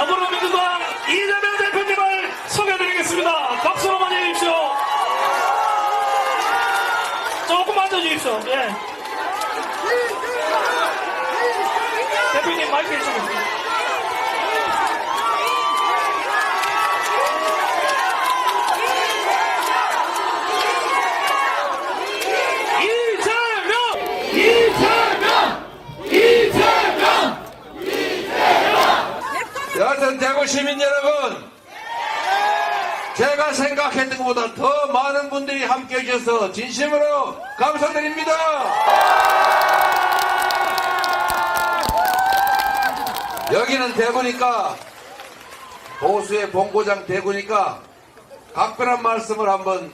더불어민주당 이재명 대표님을 소개해드리겠습니다. 박수로 맞이해 주십시오. 조금 앉아주십시오. 예. 대표님 마이크 해주십시오. 여하튼 대구 시민 여러분, 제가 생각했던 것보다 더 많은 분들이 함께해 주셔서 진심으로 감사드립니다. 여기는 대구니까, 보수의 본고장 대구니까 각별한 말씀을 한번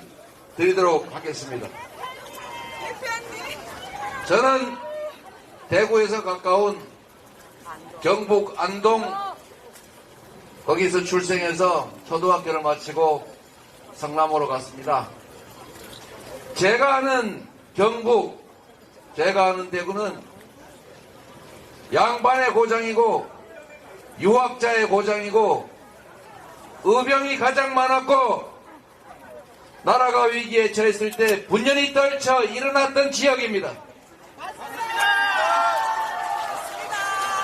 드리도록 하겠습니다. 저는 대구에서 가까운 경북 안동, 거기서 출생해서 초등학교를 마치고 성남으로 갔습니다. 제가 아는 경북, 제가 아는 대구는 양반의 고장이고 유학자의 고장이고 의병이 가장 많았고 나라가 위기에 처했을 때 분연히 떨쳐 일어났던 지역입니다.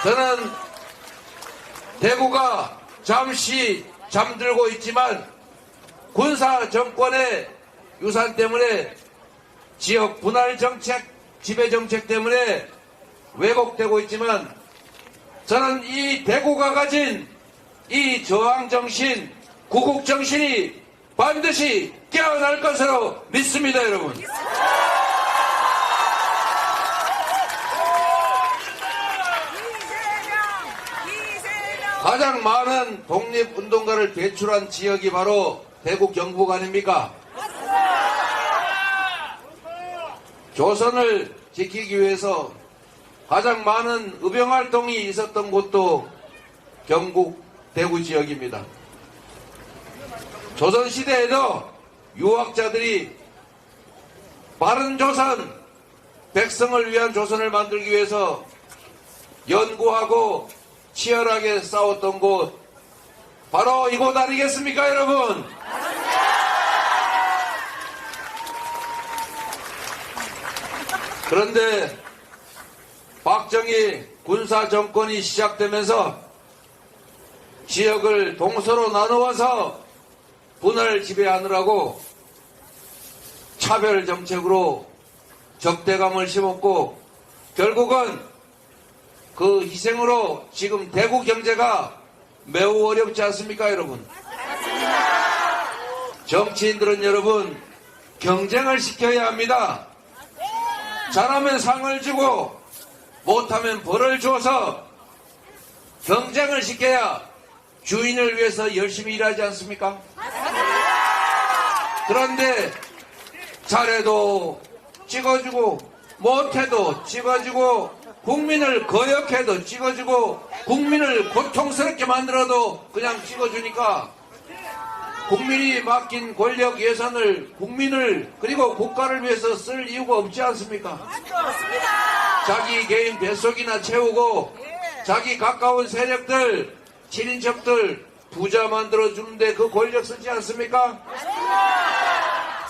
저는 대구가 잠시 잠들고 있지만 군사 정권의 유산 때문에 지역 분할 정책, 지배 정책 때문에 왜곡되고 있지만 저는 이 대구가 가진 이 저항 정신, 구국 정신이 반드시 깨어날 것으로 믿습니다, 여러분. 가장 많은 독립운동가를 배출한 지역이 바로 대구 경북 아닙니까? 조선을 지키기 위해서 가장 많은 의병활동이 있었던 곳도 경북 대구 지역입니다. 조선시대에도 유학자들이 바른 조선, 백성을 위한 조선을 만들기 위해서 연구하고 치열하게 싸웠던 곳 바로 이곳 아니겠습니까, 여러분? 그런데 박정희 군사정권이 시작되면서 지역을 동서로 나누어서 분을 지배하느라고 차별정책으로 적대감을 심었고 결국은 그 희생으로 지금 대구 경제가 매우 어렵지 않습니까, 여러분? 정치인들은 여러분 경쟁을 시켜야 합니다. 잘하면 상을 주고 못하면 벌을 줘서 경쟁을 시켜야 주인을 위해서 열심히 일하지 않습니까? 그런데 잘해도 찍어주고 못해도 찍어주고 국민을 거역해도 찍어주고 국민을 고통스럽게 만들어도 그냥 찍어주니까 국민이 맡긴 권력 예산을 국민을 그리고 국가를 위해서 쓸 이유가 없지 않습니까? 맞습니다. 자기 개인 뱃속이나 채우고 자기 가까운 세력들 친인척들 부자 만들어주는데 그 권력 쓰지 않습니까?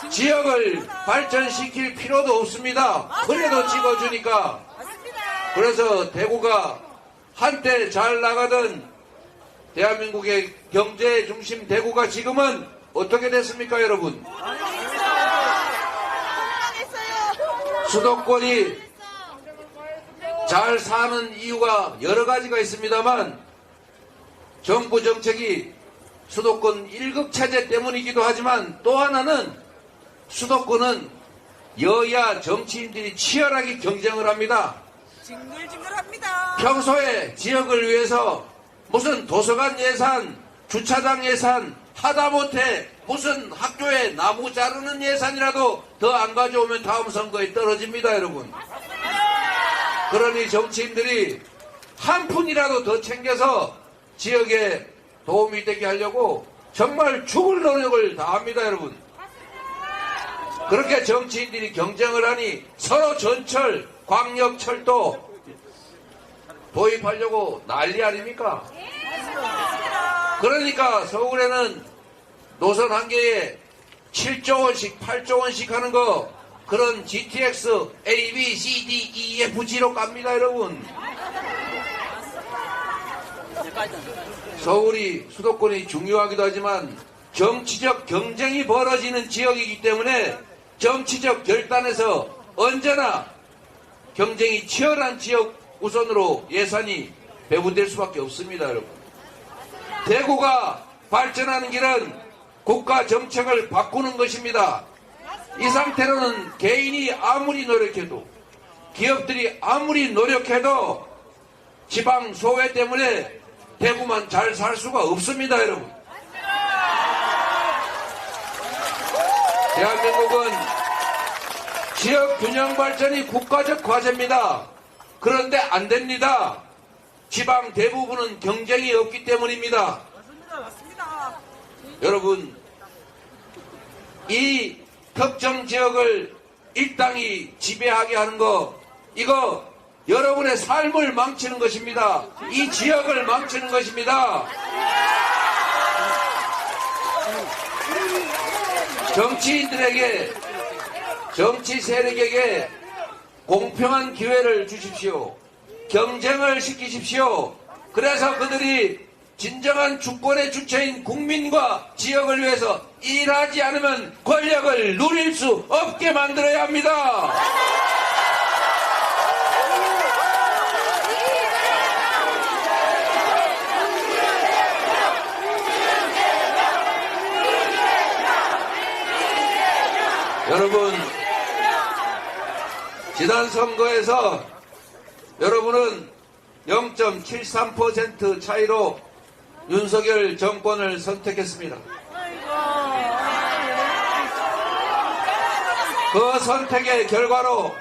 지역을 발전시킬 필요도 없습니다. 그래도 찍어주니까. 그래서 대구가 한때 잘 나가던 대한민국의 경제 중심 대구가 지금은 어떻게 됐습니까, 여러분? 수도권이 잘 사는 이유가 여러 가지가 있습니다만 정부 정책이 수도권 1급 체제 때문이기도 하지만 또 하나는 수도권은 여야 정치인들이 치열하게 경쟁을 합니다. 징글징글합니다. 평소에 지역을 위해서 무슨 도서관 예산, 주차장 예산 하다못해 무슨 학교에 나무 자르는 예산이라도 더 안 가져오면 다음 선거에 떨어집니다, 여러분. 그러니 정치인들이 한 푼이라도 더 챙겨서 지역에 도움이 되게 하려고 정말 죽을 노력을 다합니다, 여러분. 그렇게 정치인들이 경쟁을 하니 서로 전철, 광역철도 도입하려고 난리 아닙니까? 그러니까 서울에는 노선 한 개에 7조 원씩 8조 원씩 하는 거 그런 GTX A, B, C, D, E, F, G로 갑니다 여러분. 서울이 수도권이 중요하기도 하지만 정치적 경쟁이 벌어지는 지역이기 때문에 정치적 결단에서 언제나 경쟁이 치열한 지역 우선으로 예산이 배분될 수밖에 없습니다 여러분. 대구가 발전하는 길은 국가 정책을 바꾸는 것입니다. 이 상태로는 개인이 아무리 노력해도 기업들이 아무리 노력해도 지방 소외 때문에 대구만 잘 살 수가 없습니다 여러분. 대한민국은 지역 균형 발전이 국가적 과제입니다. 그런데 안 됩니다. 지방 대부분은 경쟁이 없기 때문입니다. 맞습니다. 여러분, 이 특정 지역을 일당이 지배하게 하는 거, 이거 여러분의 삶을 망치는 것입니다. 이 지역을 망치는 것입니다. 정치인들에게, 정치 세력에게 공평한 기회를 주십시오. 경쟁을 시키십시오. 그래서 그들이 진정한 주권의 주체인 국민과 지역을 위해서 일하지 않으면 권력을 누릴 수 없게 만들어야 합니다. 여러분, 지난 선거에서 여러분은 0.73% 차이로 윤석열 정권을 선택했습니다. 그 선택의 결과로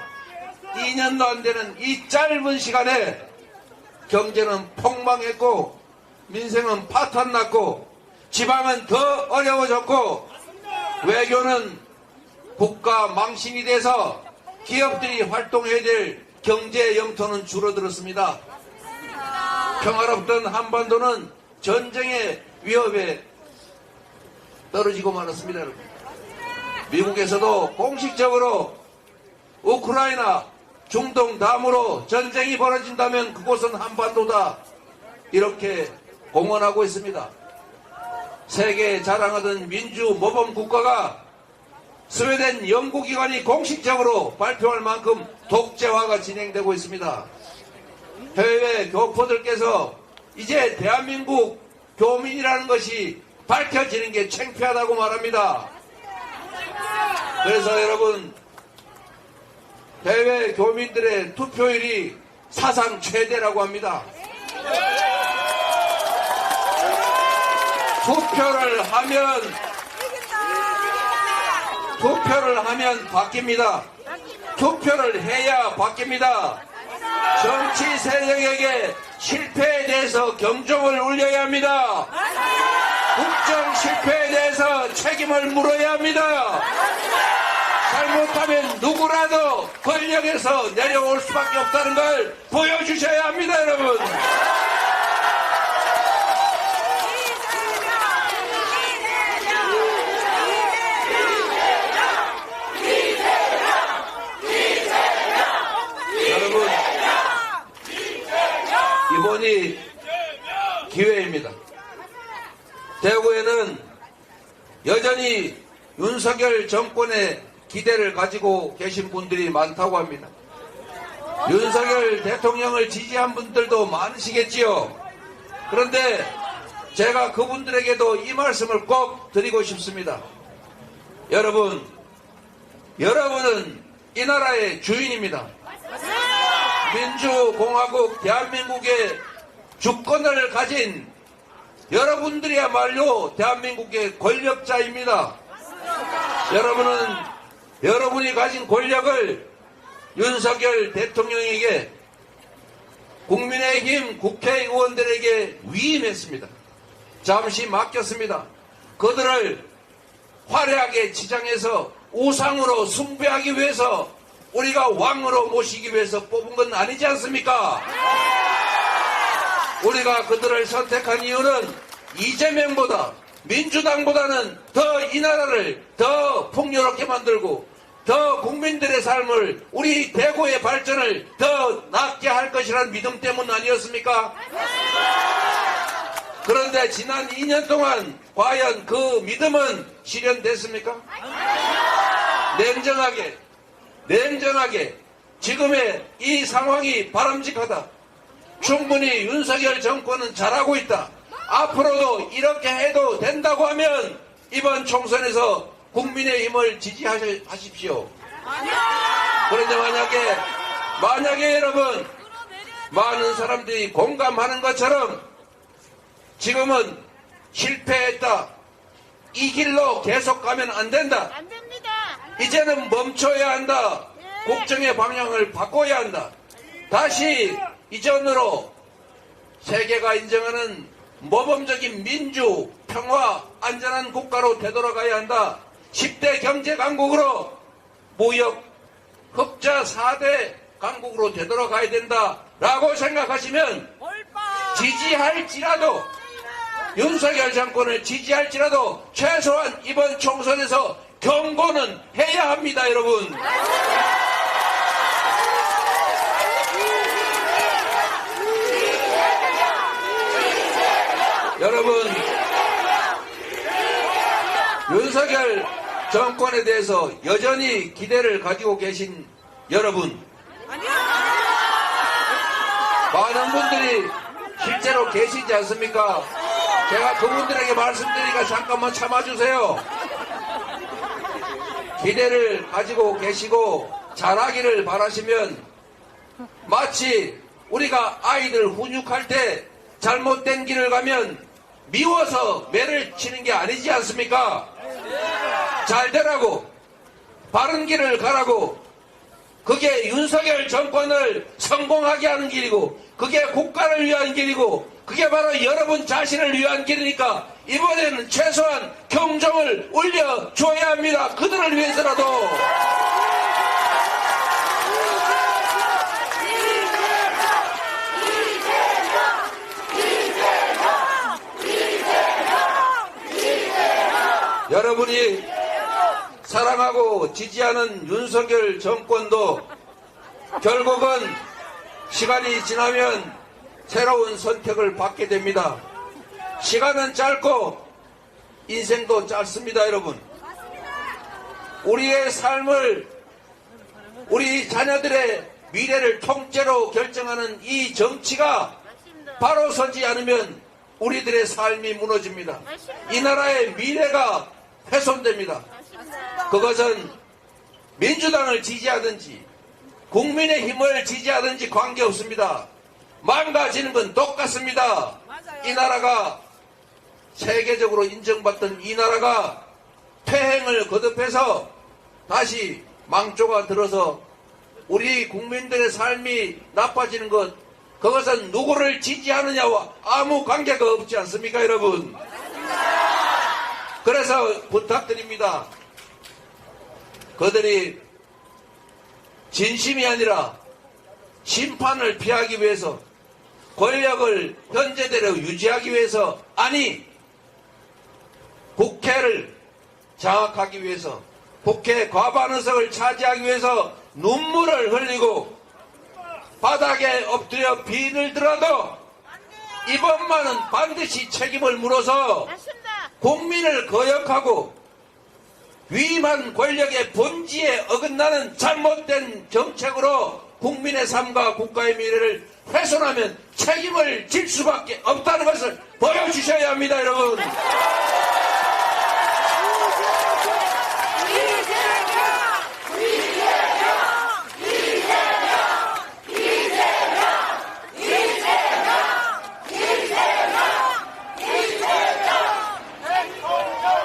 2년도 안 되는 이 짧은 시간에 경제는 폭망했고 민생은 파탄났고 지방은 더 어려워졌고 외교는 국가 망신이 돼서 기업들이 활동해야 될 경제 영토는 줄어들었습니다. 평화롭던 한반도는 전쟁의 위협에 떨어지고 말았습니다. 여러분. 미국에서도 공식적으로 우크라이나, 중동 다음으로 전쟁이 벌어진다면 그곳은 한반도다 이렇게 공언하고 있습니다. 세계에 자랑하던 민주 모범 국가가 스웨덴 연구기관이 공식적으로 발표할 만큼 독재화가 진행되고 있습니다. 해외 교포들께서 이제 대한민국 교민이라는 것이 밝혀지는 게 창피하다고 말합니다. 그래서 여러분, 해외 교민들의 투표율이 사상 최대라고 합니다. 투표를 하면 바뀝니다. 투표를 해야 바뀝니다. 정치 세력에게 실패에 대해서 경종을 울려야 합니다. 국정 실패에 대해서 책임을 물어야 합니다. 잘못하면 누구라도 권력에서 내려올 수밖에 없다는 걸 보여주셔야 합니다, 여러분. 여러분, 이번이 기회입니다. 대구에는 여전히 윤석열 정권의 기대를 가지고 계신 분들이 많다고 합니다. 윤석열 대통령을 지지한 분들도 많으시겠지요. 그런데 제가 그분들에게도 이 말씀을 꼭 드리고 싶습니다. 여러분은 이 나라의 주인입니다. 민주공화국 대한민국의 주권을 가진 여러분들이야말로 대한민국의 권력자입니다. 여러분이 가진 권력을 윤석열 대통령에게 국민의힘 국회의원들에게 위임했습니다. 잠시 맡겼습니다. 그들을 화려하게 치장해서 우상으로 숭배하기 위해서 우리가 왕으로 모시기 위해서 뽑은 건 아니지 않습니까? 우리가 그들을 선택한 이유는 이재명보다 민주당보다는 더 이 나라를 더 풍요롭게 만들고 더 국민들의 삶을 우리 대구의 발전을 더 낫게 할 것이라는 믿음 때문 아니었습니까? 그런데 지난 2년 동안 과연 그 믿음은 실현됐습니까? 냉정하게 지금의 이 상황이 바람직하다. 충분히 윤석열 정권은 잘하고 있다. 앞으로도 이렇게 해도 된다고 하면 이번 총선에서 국민의힘을 지지하십시오. 그런데 만약에 여러분 많은 사람들이 공감하는 것처럼 지금은 실패했다. 이 길로 계속 가면 안 된다. 안 됩니다. 이제는 멈춰야 한다. 국정의 방향을 바꿔야 한다. 다시 이전으로 세계가 인정하는 모범적인 민주, 평화, 안전한 국가로 되돌아가야 한다. 10대 경제 강국으로 무역, 흑자 4대 강국으로 되돌아가야 된다라고 생각하시면 지지할지라도 윤석열 정권을 지지할지라도 최소한 이번 총선에서 경고는 해야 합니다, 여러분. 여러분, 윤석열 정권에 대해서 여전히 기대를 가지고 계신 여러분, 많은 분들이 실제로 계시지 않습니까? 제가 그분들에게 말씀드리니까 잠깐만 참아주세요. 기대를 가지고 계시고 잘하기를 바라시면 마치 우리가 아이들 훈육할 때 잘못된 길을 가면 미워서 매를 치는 게 아니지 않습니까? 잘 되라고, 바른 길을 가라고, 그게 윤석열 정권을 성공하게 하는 길이고, 그게 국가를 위한 길이고, 그게 바로 여러분 자신을 위한 길이니까 이번에는 최소한 경종을 울려줘야 합니다. 그들을 위해서라도. 여러분이 사랑하고 지지하는 윤석열 정권도 결국은 시간이 지나면 새로운 선택을 받게 됩니다. 시간은 짧고 인생도 짧습니다, 여러분. 우리의 삶을, 우리 자녀들의 미래를 통째로 결정하는 이 정치가 바로 서지 않으면 우리들의 삶이 무너집니다. 이 나라의 미래가 훼손됩니다. 그것은 민주당을 지지하든지 국민의힘을 지지하든지 관계없습니다. 망가지는 건 똑같습니다. 이 나라가 세계적으로 인정받던 이 나라가 퇴행을 거듭해서 다시 망조가 들어서 우리 국민들의 삶이 나빠지는 것, 그것은 누구를 지지하느냐와 아무 관계가 없지 않습니까, 여러분? 그래서 부탁드립니다. 그들이 진심이 아니라 심판을 피하기 위해서, 권력을 현재대로 유지하기 위해서, 아니 국회를 장악하기 위해서, 국회 과반 의석을 차지하기 위해서 눈물을 흘리고 바닥에 엎드려 비늘 들어도 이번만은 반드시 책임을 물어서 국민을 거역하고 위임한 권력의 본질에 어긋나는 잘못된 정책으로 국민의 삶과 국가의 미래를 훼손하면 책임을 질 수밖에 없다는 것을 보여주셔야 합니다, 여러분.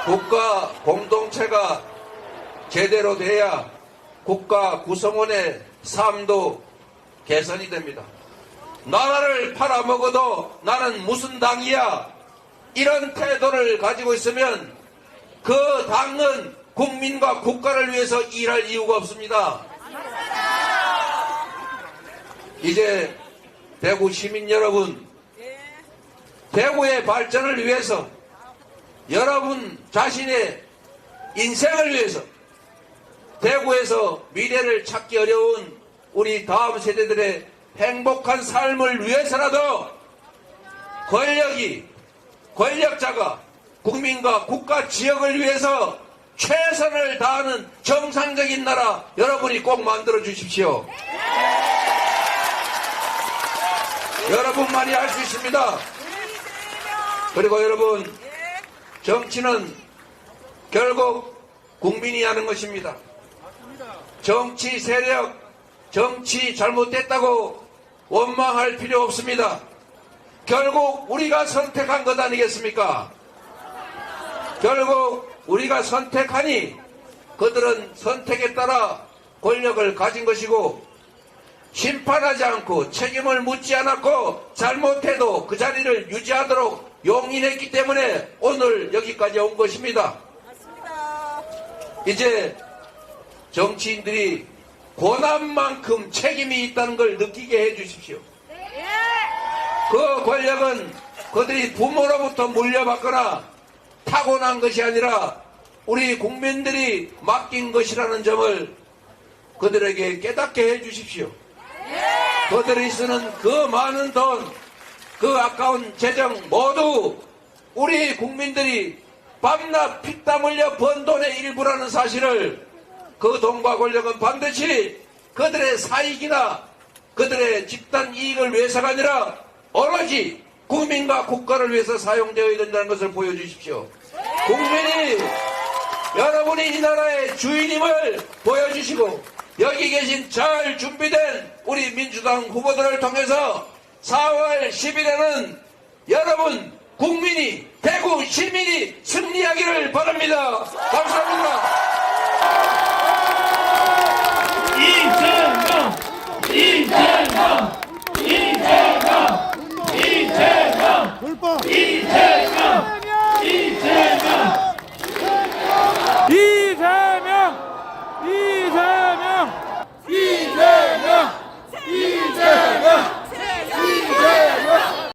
국가 공동체가 제대로 돼야 국가 구성원의 삶도 개선이 됩니다. 나라를 팔아먹어도 나는 무슨 당이야, 이런 태도를 가지고 있으면 그 당은 국민과 국가를 위해서 일할 이유가 없습니다. 이제 대구 시민 여러분, 대구의 발전을 위해서 여러분 자신의 인생을 위해서 대구에서 미래를 찾기 어려운 우리 다음 세대들의 행복한 삶을 위해서라도 권력자가 국민과 국가 지역을 위해서 최선을 다하는 정상적인 나라 여러분이 꼭 만들어 주십시오. 여러분만이 할 수 있습니다. 그리고 여러분, 정치는 결국 국민이 하는 것입니다. 정치 세력, 정치 잘못됐다고 원망할 필요 없습니다. 결국 우리가 선택한 것 아니겠습니까? 결국 우리가 선택하니 그들은 선택에 따라 권력을 가진 것이고 심판하지 않고 책임을 묻지 않았고 잘못해도 그 자리를 유지하도록 용인했기 때문에 오늘 여기까지 온 것입니다. 맞습니다. 이제 정치인들이 고난만큼 책임이 있다는 걸 느끼게 해 주십시오. 그 권력은 그들이 부모로부터 물려받거나 타고난 것이 아니라 우리 국민들이 맡긴 것이라는 점을 그들에게 깨닫게 해 주십시오. 그들이 쓰는 그 많은 돈, 그 아까운 재정 모두 우리 국민들이 밤낮 피땀 흘려 번 돈의 일부라는 사실을 그 돈과 권력은 반드시 그들의 사익이나 그들의 집단 이익을 위해서가 아니라 오로지 국민과 국가를 위해서 사용되어야 된다는 것을 보여주십시오. 국민이 여러분이 이 나라의 주인임을 보여주시고 여기 계신 잘 준비된 우리 민주당 후보들을 통해서 4월 10일에는 여러분 국민이 대구 시민이 승리하기를 바랍니다. 감사합니다.